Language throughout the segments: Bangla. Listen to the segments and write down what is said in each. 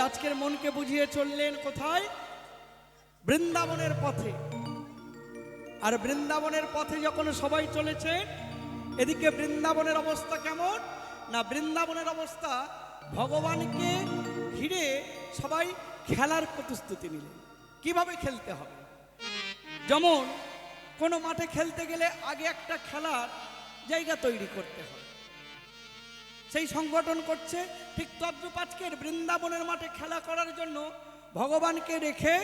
তাহলে আজকের মনকে বুঝিয়ে চললেন কোথায়? বৃন্দাবনের পথে। আর বৃন্দাবনের পথে যখন সবাই চলেছে, এদিকে বৃন্দাবনের অবস্থা কেমন না, বৃন্দাবনের অবস্থা ভগবানকে ঘিরে সবাই খেলার প্রস্তুতি নিলেন। কিভাবে খেলতে হবে? যেমন কোনো মাঠে খেলতে গেলে আগে একটা খেলার জায়গা তৈরি করতে হয়, সেই সংগঠন করছে। ঠিক তদ্রূপ আজকের বৃন্দাবনের মাঠে খেলা করার জন্য ভগবানকে রেখে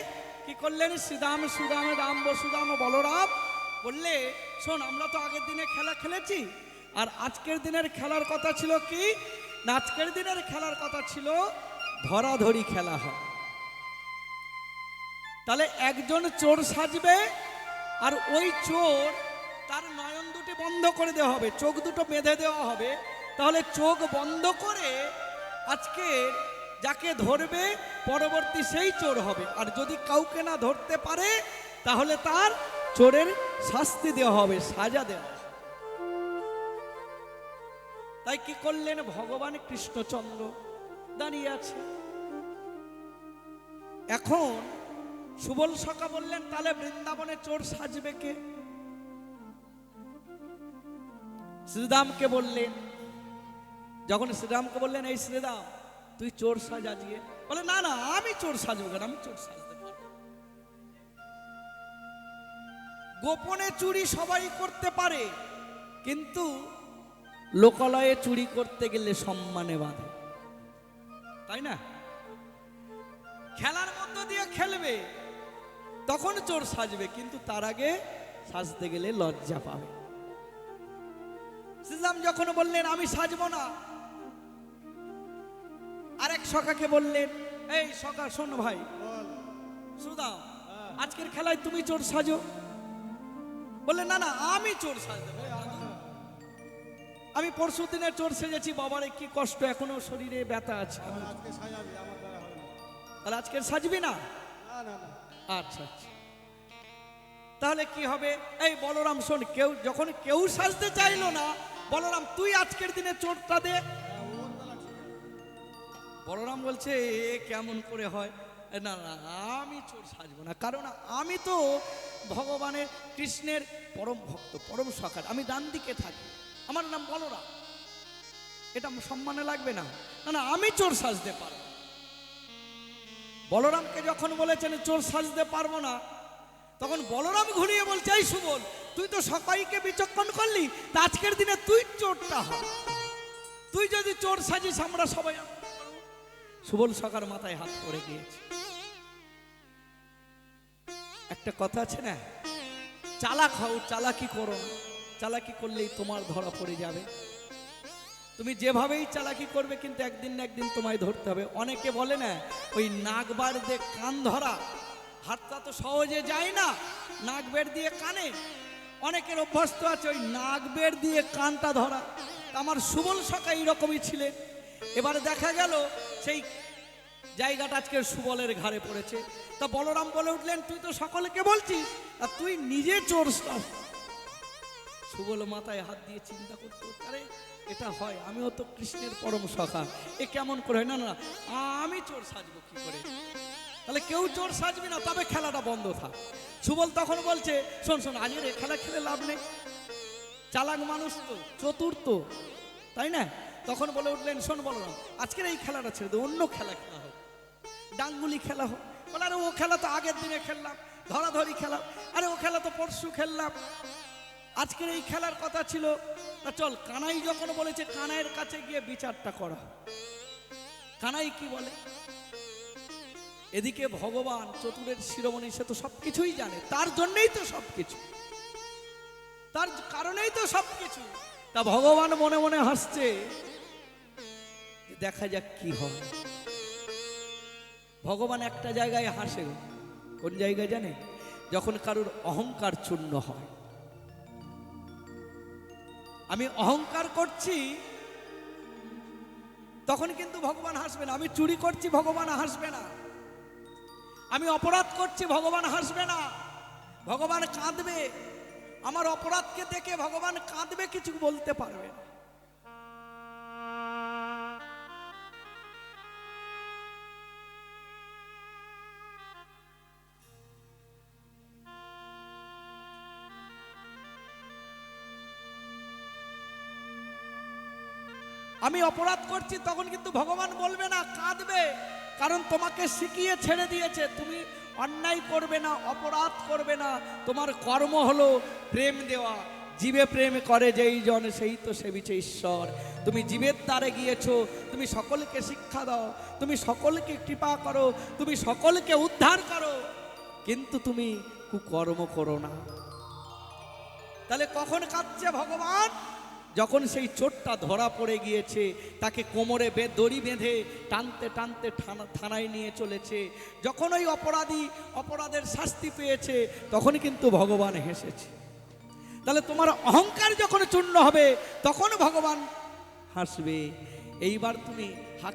কি করলেন? শ্রীরাম সুদাম রাম বসুদাম বলরাম বললে, শোন, আমরা তো আগের দিনে খেলা খেলেছি, আর আজকের দিনের খেলার কথা ছিল কি না, আজকের দিনের খেলার কথা ছিল ধরাধরি খেলা হয়। তাহলে একজন চোর সাজবে, আর ওই চোর তার নয়ন দুটি বন্ধ করে দেওয়া হবে, চোখ দুটো বেঁধে দেওয়া হবে। তাহলে চোখ বন্ধ করে আজকের যাকে ধরবে পরবর্তী সেই চোর হবে। আর যদি কাউকে না ধরতে পারে তাহলে তার চোরের শাস্তি দেওয়া হবে, সাজা দেওয়া হবে। তাই কি করলেন? ভগবান কৃষ্ণচন্দ্র দাঁড়িয়ে আছে। এখন সুবল সখা বললেন, তাহলে বৃন্দাবনে চোর সাজবে কে? শ্রীরামকে বললেন। যখন শ্রীরামকে বললেন, এই শ্রীরাম, তুই চোর সাজ আজকে, বলে না না, আমি চোর সাজবো কেন, আমি চোর সাজতে পারবো। গোপনে চুরি সবাই করতে পারে, কিন্তু লোকালয়ে চুরি করতে গেলে সম্মানে বাঁধে, তাই না? খেলার মধ্য দিয়ে খেলবে তখন চোর সাজবে, কিন্তু তার আগে সাজতে গেলে লজ্জা পাবে। শ্রীরাম যখন বললেন আমি সাজবো না, আরেক সখাকে বললেন, এই সখা শোন ভাই, সুদাম, আজকের খেলায় তুমি চোর সাজো। বললেন না না, আমি চোর সাজতে পারবো না। আমি পরশু দিনে চোর সেজেছি, বাবারে কি কষ্ট, এখনো শরীরে ব্যথা আছে। তাহলে আজকের সাজবি না? আচ্ছা আচ্ছা, তাহলে কি হবে? এই বলরাম শোন, যখন কেউ সাজতে চাইলো না, বলরাম তুই আজকের দিনে চোরটা দে। বলরাম বলছে, এ কেমন করে হয়? না না, আমি চোর সাজবো না, কারণ আমি তো ভগবানের কৃষ্ণের পরম ভক্ত, পরম সখা, আমি ডান দিকে থাকি, আমার নাম বলরাম, এটা সম্মানে লাগবে না। না না, আমি চোর সাজতে পারবো। বলরামকে যখন বলেছেন চোর সাজতে পারবো না, তখন বলরাম ঘুরিয়ে বলছে, এই সুবল, তুই তো সবাইকে বিচক্ষণ করলি, তা আজকের দিনে তুই চোরটা হ, তুই যদি চোর সাজিস আমরা সবাই। সুবল সখার মাথায় হাত পড়ে গিয়েছে। একটা কথা আছে না, চালাক হও, চালাকি করো না, চালাকি করলেই তোমার ধরা পড়ে যাবে। তুমি যেভাবেই চালাকি করবে কিন্তু একদিন না একদিন তোমায় ধরতে হবে। অনেকে বলে না, ওই নাক বার দিয়ে কান ধরা, হাতটা তো সহজে যায় না, নাক বের দিয়ে কানে। অনেকের অভ্যস্ত আছে ওই নাক বের দিয়ে কানটা ধরা। আমার সুবল সখা এইরকমই ছিলেন। এবারে দেখা গেল সেই জায়গাটা আজকে সুবলের ঘাড়ে পড়েছে। তা বলরাম বলে উঠলেন, তুই তো সকলকে বলছিস, আর তুই নিজে চোর। সুবল মাথায় হাত দিয়ে চিন্তা করতে, আরে এটা হয়, আমিও তো কৃষ্ণের পরম সখা, এ কেমন করে হয়? না না, আমি চোর সাজবো কি করে? তাহলে কেউ চোর সাজবি না, তবে খেলাটা বন্ধ থাক। সুবল তখন বলছে, শোন শোন, আজের এ খেলা খেলে লাভ নেই, চালাক মানুষ তো, চতুর্থ, তাই না? তখন বলে উঠলেন, শোন বলরাম, আজকের এই খেলাটা ছেড়ে দে, অন্য খেলা খেলা হোক, ডাঙ্গুলি খেলা হোক। বলে, আরে ও খেলা তো আগের দিনে খেললাম, ধরাধরি খেলা, আরে ও খেলা তো পরশু খেললাম, আজকের এই খেলার কথা ছিল। তা চল, কানাই যখন বলেছে, কানাইয়ের কাছে গিয়ে বিচারটা করা। কানাই কি বলে? এদিকে ভগবান চতুরের শিরোমণি, সে তো সবকিছুই জানে, তার জন্যই তো সবকিছু, তার কারণেই তো সবকিছু। তা ভগবান মনে মনে হাসছে, দেখা যাক কি হয়। ভগবান একটা জায়গায় হাসে, কোন জায়গায় জানে? যখন কারোর অহংকার চূর্ণ হয়। আমি অহংকার করছি তখন কিন্তু ভগবান হাসবে না। আমি চুরি করছি, ভগবান হাসবে না। আমি অপরাধ করছি, ভগবান হাসবে না, ভগবান কাঁদবে। আমার অপরাধকে দেখে ভগবান কাঁদবে, কিছু বলতে পারবে না। আমি অপরাধ করছি, তখন কিন্তু ভগবান বলবে না, কাঁদবে। কারণ তোমাকে শিখিয়ে ছেড়ে দিয়েছে, তুমি অন্যায় করবে না, অপরাধ করবে না। তোমার কর্ম হলো প্রেম দেওয়া। জীবে প্রেম করে যেই জন সেই তো সেবিছে ঈশ্বর। তুমি জীবের দ্বারে গিয়েছো, তুমি সকলকে শিক্ষা দাও, তুমি সকলকে কৃপা করো, তুমি সকলকে উদ্ধার করো, কিন্তু তুমি কুকর্ম করো না। তাহলে কখন কাঁদছে ভগবান? যখন সেই চোরটা ধরা পড়ে গিয়েছে, তাকে কোমরে দড়ি বেঁধে টানতে টানতে থানায় নিয়ে চলেছে। যখন ওই অপরাধী অপরাধের শাস্তি পেয়েছে, তখন কিন্তু ভগবান হেসেছে। তাহলে তোমার অহংকার যখন চূর্ণ হবে, তখন ভগবান হাসবে। এইবার তুমি হা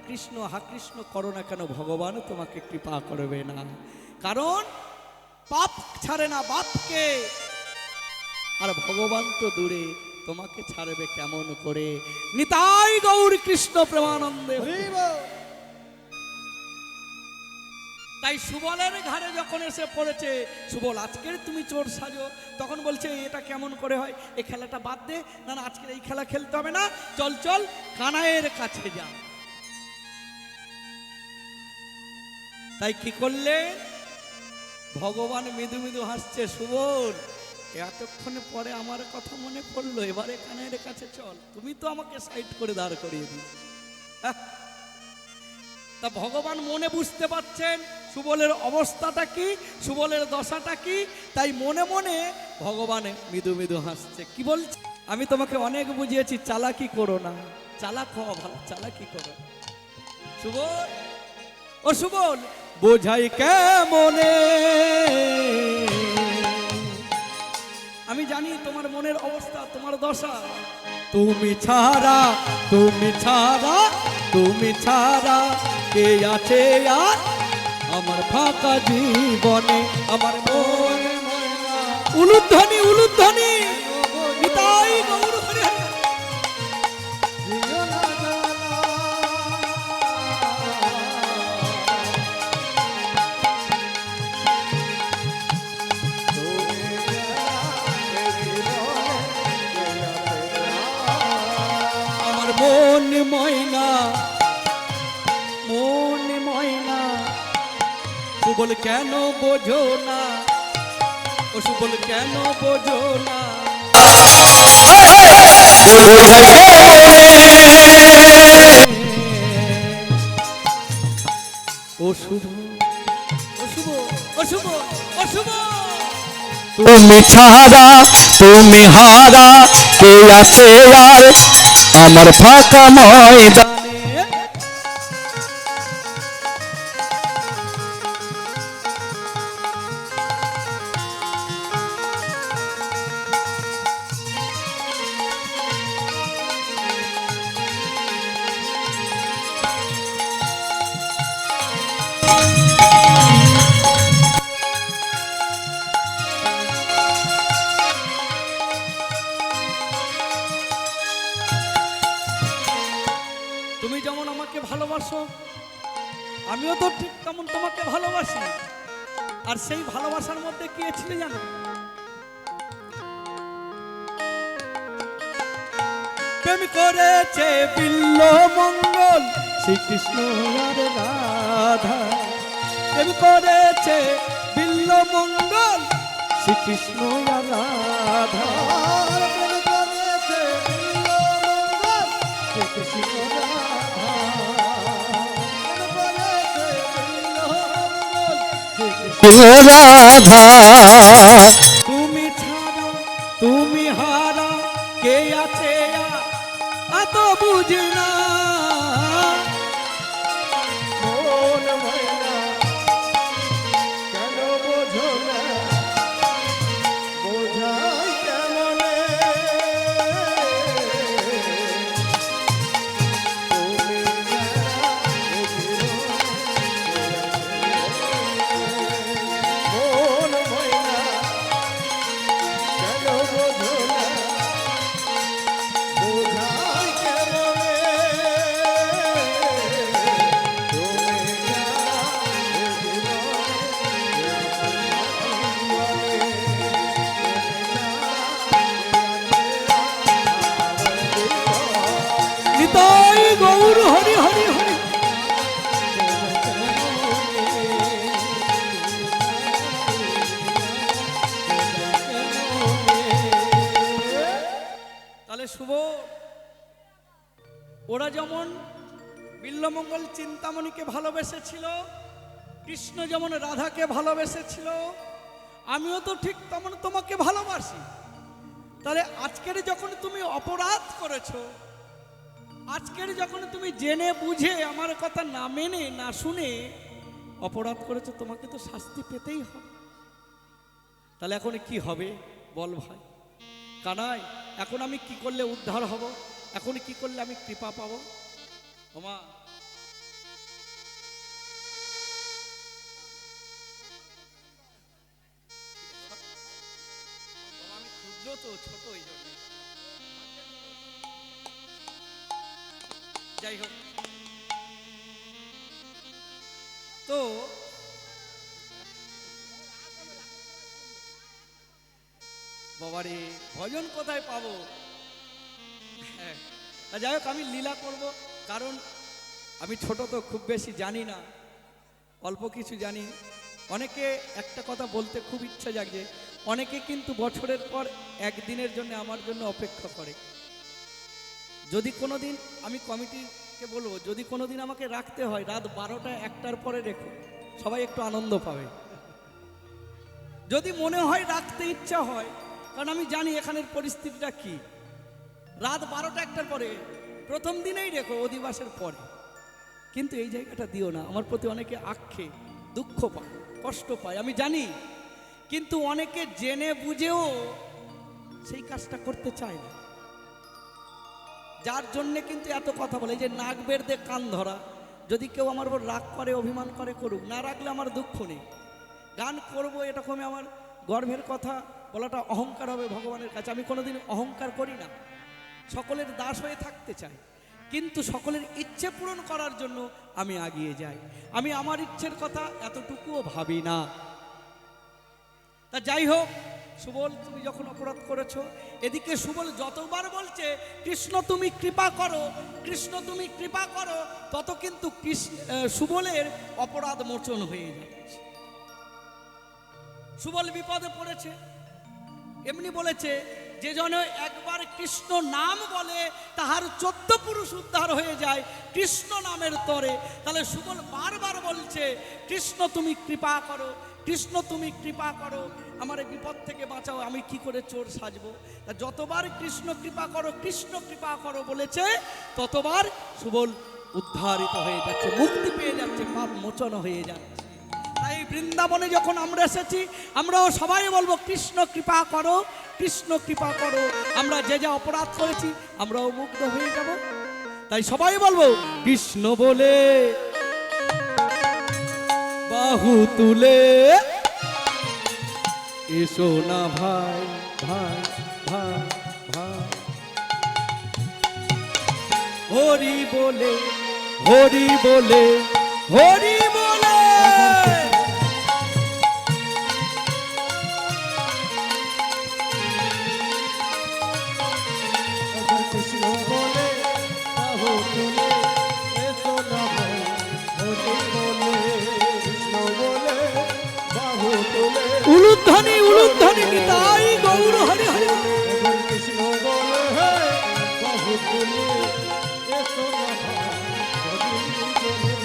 কৃষ্ণ করো না কেন, ভগবান তোমাকে কৃপা করবে না। কারণ পাপ ছাড়ে না বাপকে, আর ভগবান তো দূরে, তোমাকে ছাড়বে কেমন করে? নিতাই গৌর কৃষ্ণ প্রেমানন্দে। তাই সুবলের ঘাড়ে যখন এসে পড়েছে, সুবল আজকের তুমি চোর সাজো, তখন বলছে এটা কেমন করে হয়, এই খেলাটা বাদ দে। না না, আজকের এই খেলা খেলতে হবে না, চল চল কানাইয়ের কাছে যা। তাই কি করলে? ভগবান মৃদু মৃদু হাসছে, সুবল এতক্ষণ পরে আমার কথা মনে পড়লো, এবারে কানাইয়ের কাছে চল, তুমি তো আমাকে সাইড করে দাঁড় করিয়ে দিই। তা ভগবান মনে বুঝতে পারছেন সুবলের অবস্থাটা কি, সুবলের দশাটা কি, তাই মনে মনে ভগবান মৃদু মৃদু হাসছে। কি বলছে? আমি তোমাকে অনেক বুঝিয়েছি, চালাকি করো না, চালাক হওয়া ভালো, চালাকি করো। সুবল, ও সুবল, বোঝাই কেমনে, আমি জানি তোমার মনের অবস্থা, তোমার দশা। তুমি ছাড়া, তুমি ছাড়া, তুমি ছাড়া কে আছে আর আমার ফাঁকা জীবনে, আমার মন। উলুধ্বনি, উলুধ্বনি, নিতাই গৌর হরি হরি। মন ময়না, মন ময়না, সুবল কেন বোঝো না, ও সুবল কেন বোঝো না? ও শুভ, ও শুভ, ও শুভ, ও শুভ, তুমি ছাড়া, তুমি হারা কে আছে আর আমার ফাঁকা ময়দানে। তুমি যেমন আমাকে ভালোবাসো, আমিও তো ঠিক তেমন তোমাকে ভালোবাসি। আর সেই ভালোবাসার মধ্যে কি ছিল জানো? প্রেম করেছে বিল্ল মঙ্গল শ্রীকৃষ্ণ আর রাধা, প্রেম করেছে বিল্ল মঙ্গল শ্রীকৃষ্ণ আর রাধা, প্রেম করেছে বিল্ল মঙ্গল শ্রীকৃষ্ণ রাধা। তুমি ছাড়া, তুমি হারা কে আছে এত বুঝি না, মন ময়না কেন বোঝো না, বোঝাই কেমনে, তুমি ওরা যেমন বিল্লমঙ্গল চিন্তামণিকে ভালোবেসেছিল, কৃষ্ণ যেমন রাধাকে ভালোবেসেছিল, আমিও তো ঠিক তেমন তোমাকে ভালোবাসি। তাহলে আজকের যখন তুমি অপরাধ করেছো, আজকের যখন তুমি জেনে বুঝে আমার কথা না মেনে না শুনে অপরাধ করেছো, তোমাকে তো শাস্তি পেতেই হবে। তাহলে এখন কি হবে বল ভাই কানাই? এখন আমি কি করলে উদ্ধার হব? এখন কি করলে আমি কৃপা পাবো? ওমা আমি ক্ষুদ্র তো, ছোট, এই জন্য। যাই হোক, তো বাবারে ভজন কোথায় পাবো? হ্যাঁ, যাই হোক, আমি লীলা করব, কারণ আমি ছোট তো, খুব বেশি জানি না, অল্প কিছু জানি। অনেকে একটা কথা বলতে খুব ইচ্ছা জাগছে, অনেকে কিন্তু বছরের পর একদিনের জন্য আমার জন্য অপেক্ষা করে। যদি কোনো দিন, আমি কমিটিকে বলবো, যদি কোনো দিন আমাকে রাখতে হয় রাত 12টা 1টার পরে রেখো, সবাই একটু আনন্দ পাবে। যদি মনে হয় রাখতে ইচ্ছা হয়, কারণ আমি জানি এখানের পরিস্থিতিটা কি, রাত 12টা 1টার পরে প্রথম দিনেই রেখো, অধিবাসের পরে। কিন্তু এই জায়গাটা দিও না। আমার প্রতি অনেকে আক্ষে দুঃখ পায়, কষ্ট পায়, আমি জানি, কিন্তু অনেকে জেনে বুঝেও সেই কাজটা করতে চায় না, যার জন্যে কিন্তু এত কথা বলে। এই যে নাক বের দিয়ে কান ধরা, যদি কেউ আমার উপর রাগ করে, অভিমান করে, করুক, না রাখলে আমার দুঃখ নেই। গান করবো এরকমই আমার গর্বের কথা বলাটা অহংকার হবে ভগবানের কাছে। আমি কোনোদিন অহংকার করি না, সকলের দাস হয়ে থাকতে চাই, কিন্তু সকলের ইচ্ছে পূরণ করার জন্য আমি এগিয়ে যাই। আমি আমার ইচ্ছের কথা এতটুকুও ভাবি না। তা যাই হোক, সুবল তুমি যখন অপরাধ করেছো, এদিকে সুবল যতবার বলছে কৃষ্ণ তুমি কৃপা করো, কৃষ্ণ তুমি কৃপা করো, তত কিন্তু সুবলের অপরাধ মোচন হয়ে যাচ্ছে। সুবল বিপদে পড়েছে। এমনি বলেছে, যে জন একবার কৃষ্ণ নাম বলে তাহার 14 পুরুষ উদ্ধার হয়ে যায় কৃষ্ণ নামের তরে। তাহলে সুবল বারবার বলছে কৃষ্ণ তুমি কৃপা করো, কৃষ্ণ তুমি কৃপা করো, আমার বিপদ থেকে বাঁচাও, আমি কি করে চোর সাজবো। তা যতবার কৃষ্ণ কৃপা করো, কৃষ্ণ কৃপা করো বলেছে, ততবার সুবল উদ্ধারিত হয়ে যাচ্ছে, মুক্তি পেয়ে যাচ্ছে, পাপ মোচন হয়ে যাচ্ছে। তাই বৃন্দাবনে যখন আমরা এসেছি, আমরাও সবাই বলবো কৃষ্ণ কৃপা করো, কৃষ্ণ কৃপা করো। আমরা যে যা অপরাধ করেছি আমরাও মুগ্ধ হয়ে যাব। তাই সবাই বলবো কৃষ্ণ বলে বাহু তুলে এসো না ভাই ভাই ভাই ভাই, হরি বলে হরি বলে হরি বলে কৃষ্ণ বলে বাহু তুলে এসো না ভাই, হরি বলে কৃষ্ণ বলে বাহু তুলে উলুধ্বনি উলুধ্বনি নিতাই গৌর হরি হরি। কৃষ্ণ বলে বাহু তুলে এসো না ভাই, হরি বলে।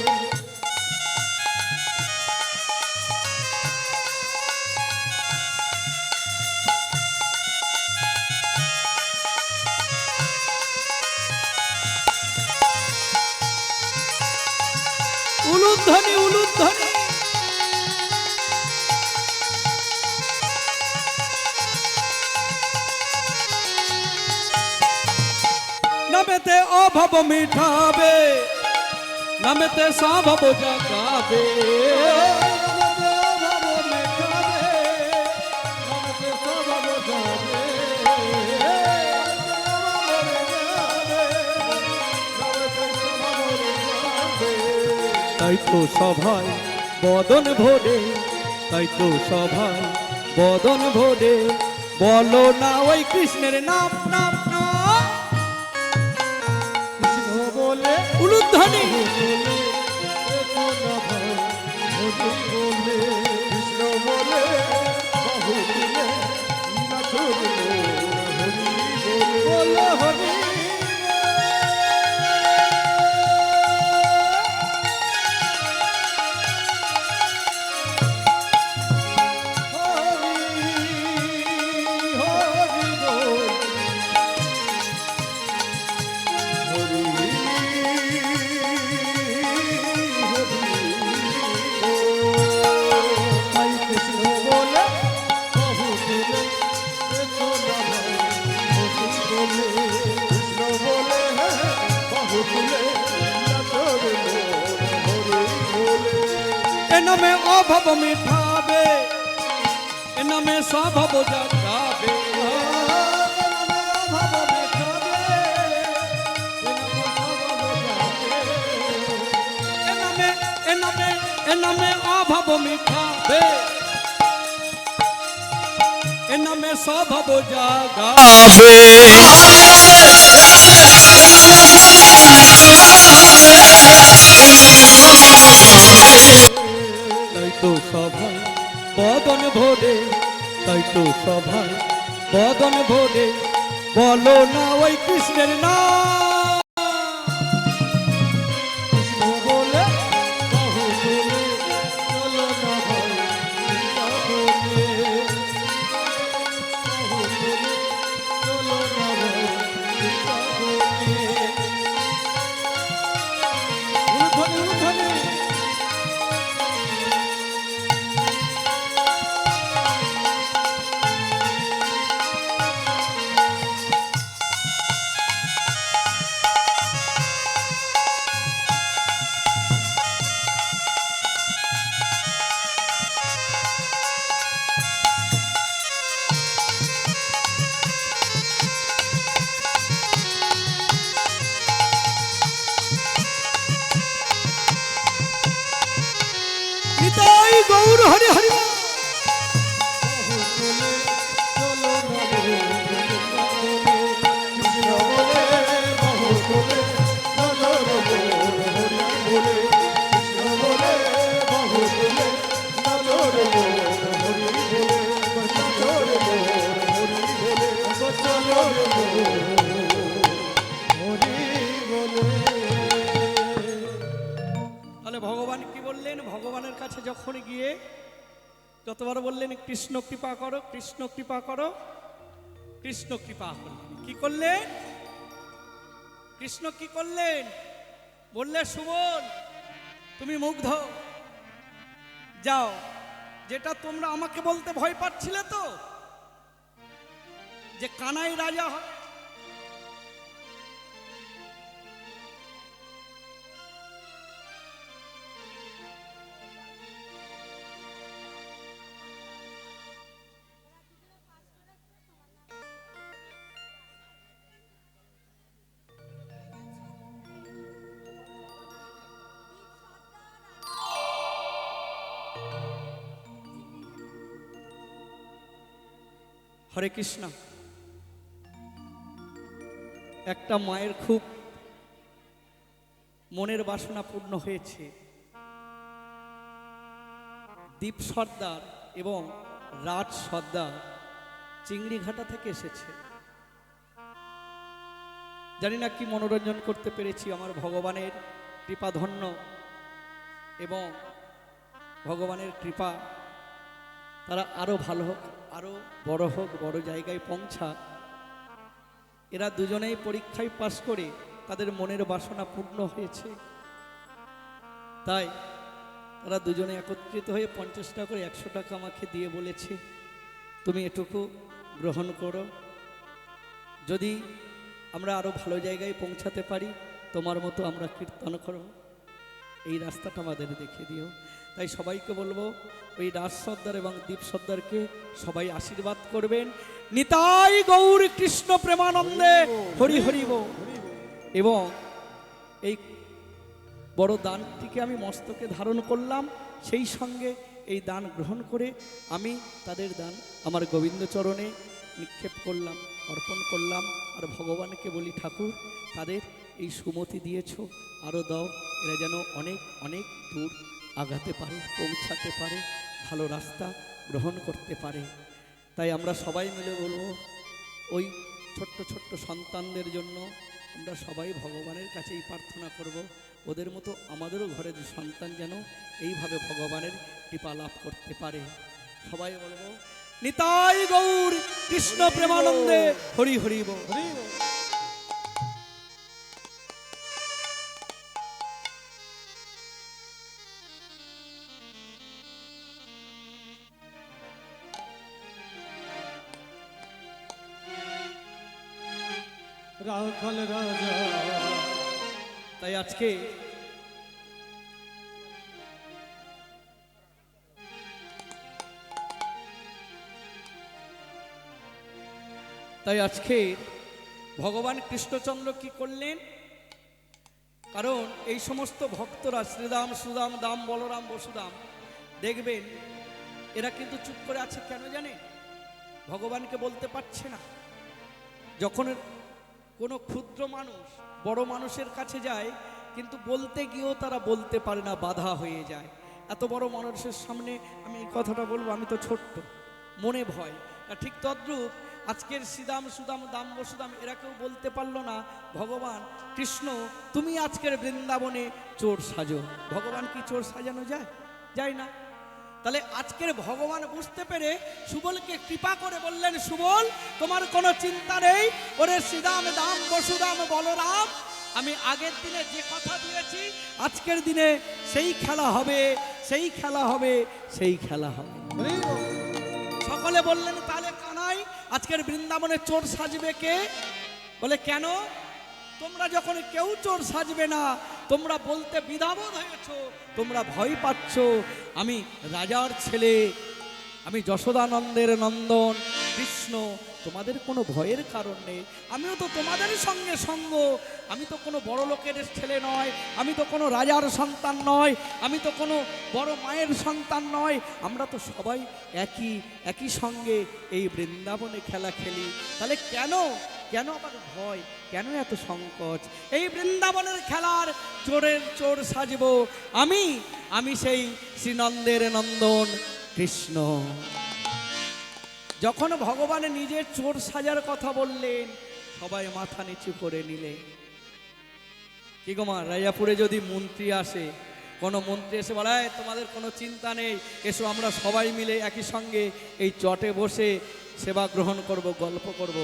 উলুধ্বনি উলুধ্বনি নামেতে অভাব মিঠাবে, নামেতে স্বভাব জাগাবে, তাই তো সভায় বদন ভরে, তাই তো সভায় বদন ভরে বলো না ওই কৃষ্ণের নাম নাম নাম। কৃষ্ণ বলে উলুধ্বনি এসো না ভাই, হরি বলে কৃষ্ণ বলে বাহু তুলে নাচো হরি বলে বলো হরি। এ নামে অভাব মিঠাবে, এ নামে স্বভাব জাগাবে। এ নামে এ নামে এ নামে অভাব মিঠাবে, এ নামে স্বভাব জাগাবে। তাই তো সভায় বদন ভরে, তাই তো সভায় বদন ভরে বলো না ওই কৃষ্ণের নাম। কৃষ্ণ বলে বাহু তুলে চলো না ভাই বৃন্দাবনে। বাহু তুলে চলো না ভাই বৃন্দাবনে। উর্ধ্বনি উর্ধ্বনি নিতাই গৌর হরি হরি বল। বাহু তুলে চলো না ভাই বৃন্দাবনে। কৃষ্ণ বলে বাহু তুলে চলো না ভাই হরি বলে। কৃষ্ণ বলে বাহু তুলে চলো রে মোর হরি বলে। চলো রে মোর হরি বলে। চলো রে মোর হরি বলে। তাহলে ভগবান কি বললেন? ভগবানের কাছে যখন গিয়ে যতবার বললেন কৃষ্ণ কৃপা করো, কৃষ্ণ কৃপা করো, কৃষ্ণ কৃপা করলেন। কি করলেন? কৃষ্ণ কি করলেন? বললে সুবল তুমি মুগ্ধ, যাও। যেটা তোমরা আমাকে বলতে ভয় পাচ্ছিলে তো, যে কানাই রাজা হয়, হরে কৃষ্ণ। একটা মায়ের খুব মনের বাসনা পূর্ণ হয়েছে। দীপ সর্দার এবং রাজ সর্দার চিংড়িঘাটা থেকে এসেছে। জানি না কি মনোরঞ্জন করতে পেরেছি। আমার ভগবানের কৃপা ধন্য এবং ভগবানের কৃপা তারা আরো ভালো হোক, আরো বড় হোক, বড় জায়গায় পৌঁছা। এরা দুজনেই পরীক্ষায় পাশ করে তাদের মনের বাসনা পূর্ণ হয়েছে। তাই তারা দুজনে একত্রিত হয়ে 50 টাকা করে 100 টাকা আমাকে দিয়ে বলেছে তুমি এটুকু গ্রহণ করো, যদি আমরা আরো ভালো জায়গায় পৌঁছাতে পারি তোমার মতো আমরা কীর্তন করব, এই রাস্তাটা আমাদের দেখিয়ে দিও। তাই সবাইকে বলবো ওই রাজ সর্দার এবং দীপ সর্দারকে সবাই আশীর্বাদ করবেন। নিতাই গৌর কৃষ্ণ প্রেমানন্দে হরি হরি বল। এবং এই বড় দানটিকে আমি মস্তকে ধারণ করলাম, সেই সঙ্গে এই দান গ্রহণ করে আমি তাদের দান আমার গোবিন্দচরণে নিক্ষেপ করলাম, অর্পণ করলাম। আর ভগবানকে বলি ঠাকুর তাদের এই সুমতি দিয়েছ, আরও দাও, এরা যেন অনেক অনেক দূর আগাতে পারে, পৌঁছাতে পারে, ভালো রাস্তা গ্রহণ করতে পারে। তাই আমরা সবাই মিলে বলবো ওই ছোট্ট ছোট্ট সন্তানদের জন্য আমরা সবাই ভগবানের কাছেই প্রার্থনা করব, ওদের মতো আমাদেরও ঘরে যে সন্তান যেন এইভাবে ভগবানের কৃপা লাভ করতে পারে। সবাই বলবো নিতাই গৌর কৃষ্ণ প্রেমানন্দে হরি হরি বল। রাখাল রাজা। তাই আজকে তাই আজকে ভগবান কৃষ্ণচন্দ্র কি করলেন, কারণ এই সমস্ত ভক্তরা শ্রীরাম সুদাম দাম বলরাম বসুদাম দেখবেন এরা কিন্তু চুপ করে আছে কেন জানেন? ভগবানকে বলতে পারছে না। যখন কোনো ক্ষুদ্র মানুষ বড় মানুষের কাছে যায় কিন্তু বলতে গিয়েও তারা বলতে পারে না, বাধা হয়ে যায়। এত বড় মানুষের সামনে আমি এই কথাটা বলবো, আমি তো ছোট্ট, মনে ভয়। ঠিক তদ্রূপ আজকের শ্রীদাম সুদাম দাম বসুদাম এরা কেউ বলতে পারলো না ভগবান কৃষ্ণ তুমি আজকের বৃন্দাবনে চোর সাজো। ভগবান কি চোর সাজানো যায়? যায় না। তাহলে আজকের ভগবান বুঝতে পেরে সুবলকে কৃপা করে বললেন, সুবল তোমার কোনো চিন্তা নেই, ওরে শ্রীদাম দাম বসুদাম বলরাম, আমি আগের দিনে যে কথা দিয়েছি আজকের দিনে সেই খেলা হবে, সেই খেলা হবে, সেই খেলা হবে। সকলে বললেন তাহলে কানাই আজকের বৃন্দাবনে চোর সাজবে কে? বলে কেন? তোমরা যখন কেউ চোর সাজবে না, তোমরা বলতে দ্বিধাবোধ হয়েছ, তোমরা ভয় পাচ্ছ, আমি রাজার ছেলে, আমি যশোদানন্দের নন্দন কৃষ্ণ, তোমাদের কোনো ভয়ের কারণ নেই। আমিও তো তোমাদের সঙ্গে সঙ্গ, আমি তো কোনো বড় লোকের ছেলে নয়, আমি তো কোনো রাজার সন্তান নয়, আমি তো কোনো বড় মায়ের সন্তান নয়, আমরা তো সবাই একই সঙ্গে এই বৃন্দাবনে খেলা খেলি। তাহলে কেন আবার ভয়, কেন এত সংকোচ? এই বৃন্দাবনের খেলার চোরের চোর সাজব আমি সেই শ্রীনন্দের নন্দন কৃষ্ণ। যখন ভগবান নিজের চোর সাজার কথা বললেন সবাই মাথা নিচু করে নিলে। কি গো মা, রাজাপুরে যদি মন্ত্রী আসে, কোনো মন্ত্রী এসে বলে তোমাদের কোনো চিন্তা নেই, এসো আমরা সবাই মিলে একই সঙ্গে এই চটে বসে সেবা গ্রহণ করব, গল্প করব,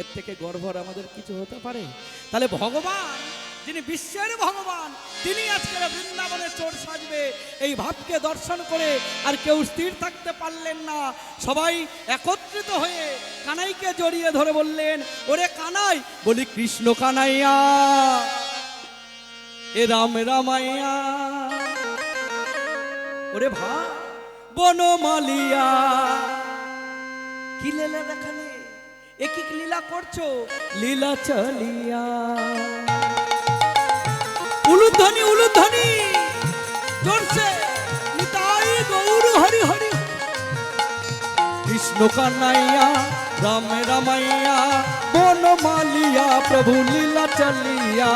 এর থেকে গর্ব আর আমাদের কিছু হতে পারে? তাহলে ভগবান যিনি বিশ্বের ভগবান তিনি আজকে বৃন্দাবনে চোর সাজবে, এই ভাবকে দর্শন করে আর কেউ স্থির থাকতে পারলেন না। সবাই একত্রিত হয়ে কানাইকে জড়িয়ে ধরে বললেন, ওরে কানাই, বলি কৃষ্ণ কানাইয়া এ রাম রামাইয়া, ওরে ভা বনমালিয়া, কি লীলা দেখালে, এ কি লীলা করছো? লীলা চলিয়া উলুধ্বনি উলুধ্বনি জোরসে নিতাই গৌর হরি হরি। কৃষ্ণ কানাইয়া রাম রামাইয়া বনমালিয়া, প্রভু লীলা চলিয়া।